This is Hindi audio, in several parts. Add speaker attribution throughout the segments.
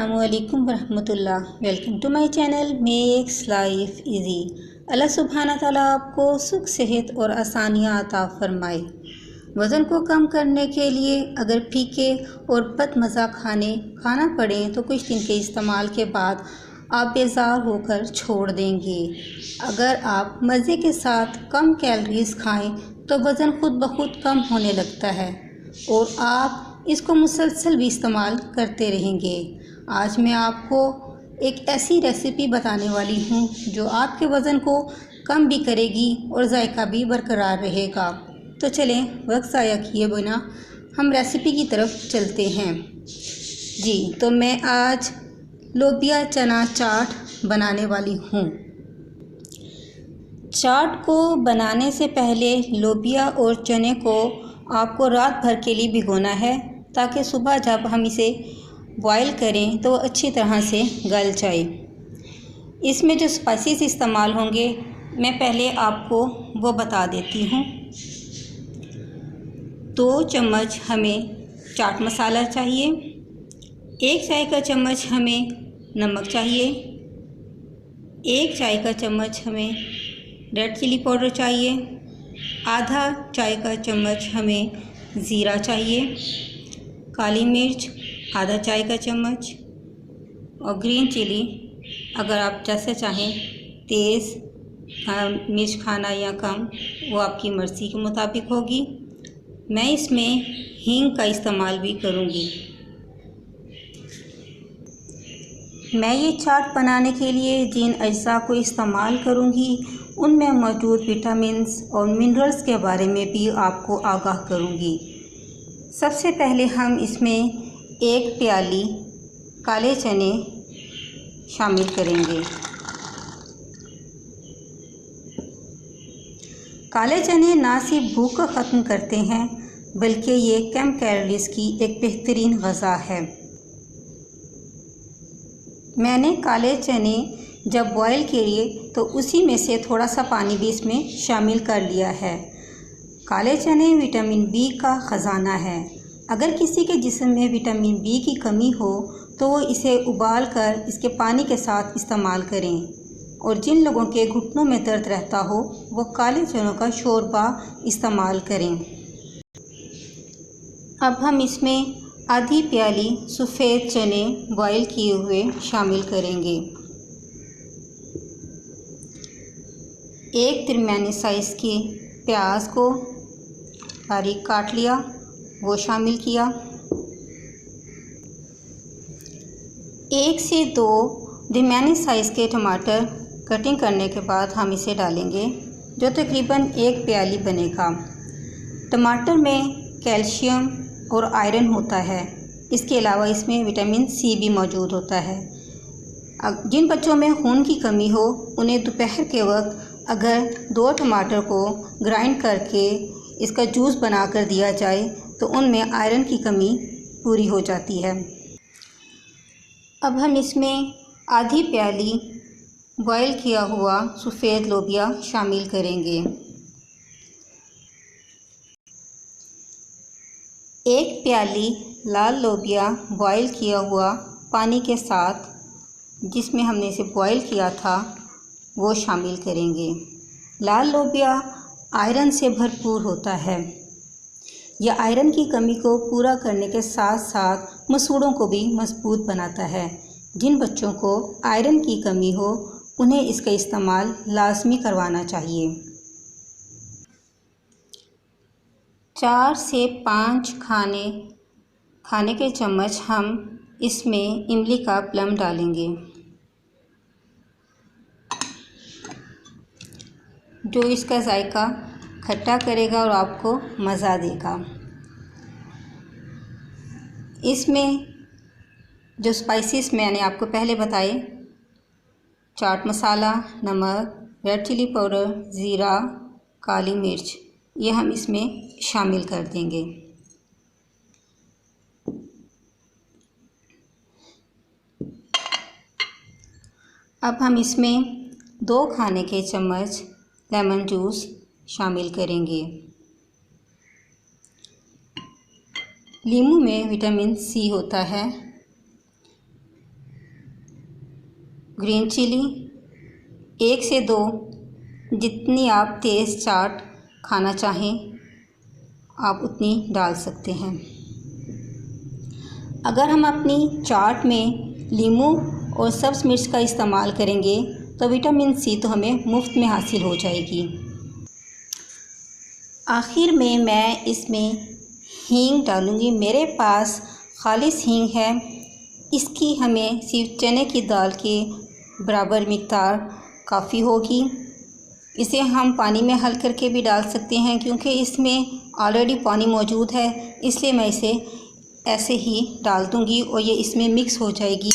Speaker 1: अस्सलामुअलैकुम वरहमतुल्लाह। Welcome to my channel Makes Life Easy. अल्लाह सुब्हाना ताला आपको सुख, सेहत और आसानियाँ अता फरमाए। वज़न को कम करने के लिए अगर फीके और बदमज़ा खाना पड़े तो कुछ दिन के इस्तेमाल के बाद आप बेजार होकर छोड़ देंगे। अगर आप मज़े के साथ कम कैलोरीज़ खाएं तो वज़न खुद ब खुद कम होने लगता है और आप इसको मुसलसल भी इस्तेमाल करते रहेंगे। आज मैं आपको एक ऐसी रेसिपी बताने वाली हूँ जो आपके वज़न को कम भी करेगी और जायका भी बरकरार रहेगा। तो चलें वक्त ज़ाया किए बिना हम रेसिपी की तरफ चलते हैं। जी, तो मैं आज लोबिया चना चाट बनाने वाली हूँ। चाट को बनाने से पहले लोबिया और चने को आपको रात भर के लिए भिगोना है ताकि सुबह जब हम इसे बॉईल करें तो अच्छी तरह से गल जाए। इसमें जो स्पाइसेस इस्तेमाल होंगे मैं पहले आपको वो बता देती हूँ। 2 चम्मच हमें चाट मसाला चाहिए, 1 चाय का चम्मच हमें नमक चाहिए, 1 चाय का चम्मच हमें रेड चिली पाउडर चाहिए, आधा चाय का चम्मच हमें ज़ीरा चाहिए, काली मिर्च आधा चाय का चम्मच और ग्रीन चिली अगर आप जैसे चाहें तेज़ मिर्च खाना या कम वो आपकी मर्ज़ी के मुताबिक होगी। मैं इसमें हींग का इस्तेमाल भी करूँगी। मैं ये चाट बनाने के लिए जिन अज्जा को इस्तेमाल करूँगी उनमें मौजूद विटामिन्स और मिनरल्स के बारे में भी आपको आगाह करूँगी। सबसे पहले हम इसमें 1 प्याली काले चने शामिल करेंगे। काले चने ना सिर्फ भूख को ख़त्म करते हैं बल्कि ये कम कैलोरीज़ की एक बेहतरीन ग़ज़ा है। मैंने काले चने जब बॉईल किए तो उसी में से थोड़ा सा पानी भी इसमें शामिल कर लिया है। काले चने विटामिन बी का ख़जाना है। अगर किसी के जिस्म में विटामिन बी की कमी हो तो वो इसे उबाल कर इसके पानी के साथ इस्तेमाल करें और जिन लोगों के घुटनों में दर्द रहता हो वो काले चनों का शोरबा इस्तेमाल करें। अब हम इसमें आधी प्याली सफ़ेद चने बॉईल किए हुए शामिल करेंगे। 1 दरमियानी साइज़ के प्याज को बारीक काट लिया, वो शामिल किया। 1 से 2 दरमियानी साइज़ के टमाटर कटिंग करने के बाद हम इसे डालेंगे जो तकरीबन 1 प्याली बनेगा। टमाटर में कैल्शियम और आयरन होता है। इसके अलावा इसमें विटामिन सी भी मौजूद होता है। जिन बच्चों में खून की कमी हो उन्हें दोपहर के वक्त अगर 2 टमाटर को ग्राइंड करके इसका जूस बनाकर दिया जाए तो उनमें आयरन की कमी पूरी हो जाती है। अब हम इसमें आधी प्याली बॉईल किया हुआ सफ़ेद लोबिया शामिल करेंगे। 1 प्याली लाल लोबिया बॉईल किया हुआ पानी के साथ जिसमें हमने इसे बॉईल किया था वो शामिल करेंगे। लाल लोबिया आयरन से भरपूर होता है। यह आयरन की कमी को पूरा करने के साथ साथ मसूड़ों को भी मजबूत बनाता है। जिन बच्चों को आयरन की कमी हो उन्हें इसका इस्तेमाल लाजमी करवाना चाहिए। 4 से 5 खाने के चम्मच हम इसमें इमली का प्लम डालेंगे जो इसका जायका खट्टा करेगा और आपको मज़ा देगा। इसमें जो स्पाइसेस मैंने आपको पहले बताए चाट मसाला, नमक, रेड चिली पाउडर, ज़ीरा, काली मिर्च ये हम इसमें शामिल कर देंगे। अब हम इसमें 2 खाने के चम्मच लेमन जूस शामिल करेंगे। नींबू में विटामिन सी होता है ग्रीन चिली 1 से 2, जितनी आप तेज़ चाट खाना चाहें आप उतनी डाल सकते हैं। अगर हम अपनी चाट में नींबू और सब्ज़ मिर्च का इस्तेमाल करेंगे तो विटामिन सी तो हमें मुफ्त में हासिल हो जाएगी। आखिर में मैं इसमें हींग डालूँगी। मेरे पास खालिस हींग है। इसकी हमें सिर्फ चने की दाल के बराबर मिक़दार काफ़ी होगी। इसे हम पानी में हल करके भी डाल सकते हैं, क्योंकि इसमें ऑलरेडी पानी मौजूद है, इसलिए मैं इसे ऐसे ही डाल दूँगी और ये इसमें मिक्स हो जाएगी।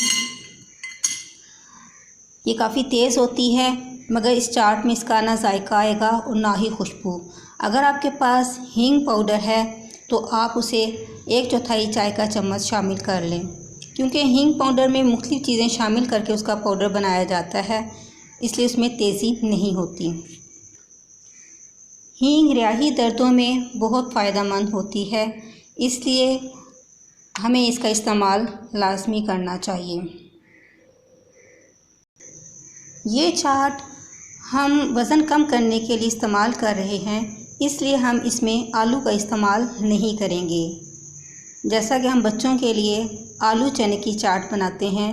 Speaker 1: ये काफ़ी तेज़ होती है, मगर इस चाट में इसका ना जायका आएगा और ना ही खुशबू। अगर आपके पास हींग पाउडर है तो आप उसे 1/4 चाय का चम्मच शामिल कर लें, क्योंकि हींग पाउडर में मुख्तलिफ़ चीज़ें शामिल करके उसका पाउडर बनाया जाता है, इसलिए उसमें तेज़ी नहीं होती। हींग रियाही दर्दों में बहुत फ़ायदेमंद होती है, इसलिए हमें इसका इस्तेमाल लाजमी करना चाहिए। ये चाट हम वज़न कम करने के लिए इस्तेमाल कर रहे हैं, इसलिए हम इसमें आलू का इस्तेमाल नहीं करेंगे। जैसा कि हम बच्चों के लिए आलू चने की चाट बनाते हैं,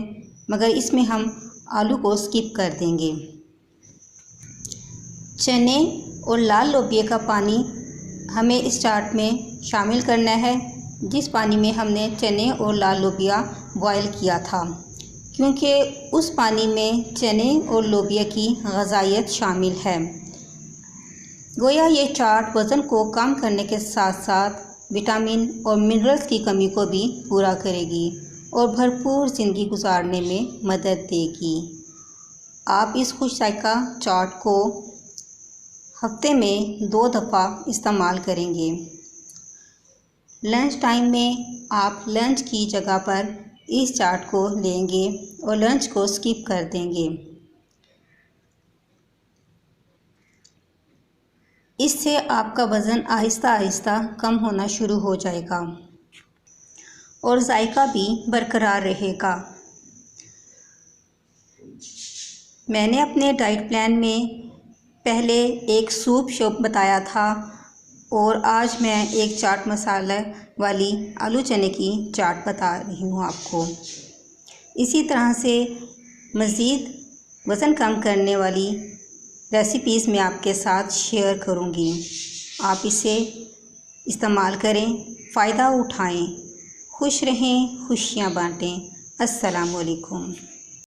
Speaker 1: मगर इसमें हम आलू को स्किप कर देंगे। चने और लाल लोबिया का पानी हमें इस चाट में शामिल करना है, जिस पानी में हमने चने और लाल लोबिया बॉयल किया था, क्योंकि उस पानी में चने और लोबिया की ग़िज़ाइयत शामिल है। गोया ये चाट वज़न को कम करने के साथ साथ विटामिन और मिनरल्स की कमी को भी पूरा करेगी और भरपूर ज़िंदगी गुजारने में मदद देगी। आप इस खुश जायका चाट को हफ्ते में 2 दफ़ा इस्तेमाल करेंगे। लंच टाइम में आप लंच की जगह पर इस चाट को लेंगे और लंच को स्किप कर देंगे। इससे आपका वज़न आहिस्ता आहिस्ता कम होना शुरू हो जाएगा और जायका भी बरकरार रहेगा। मैंने अपने डाइट प्लान में पहले एक सूप शॉप बताया था और आज मैं एक चाट मसाला वाली आलू चने की चाट बता रही हूँ आपको। इसी तरह से मज़ीद वज़न कम करने वाली रेसिपीज़ मैं आपके साथ शेयर करूँगी। आप इसे इस्तेमाल करें, फ़ायदा उठाएं, खुश रहें, खुशियाँ बाँटें। अस्सलामु अलैकुम।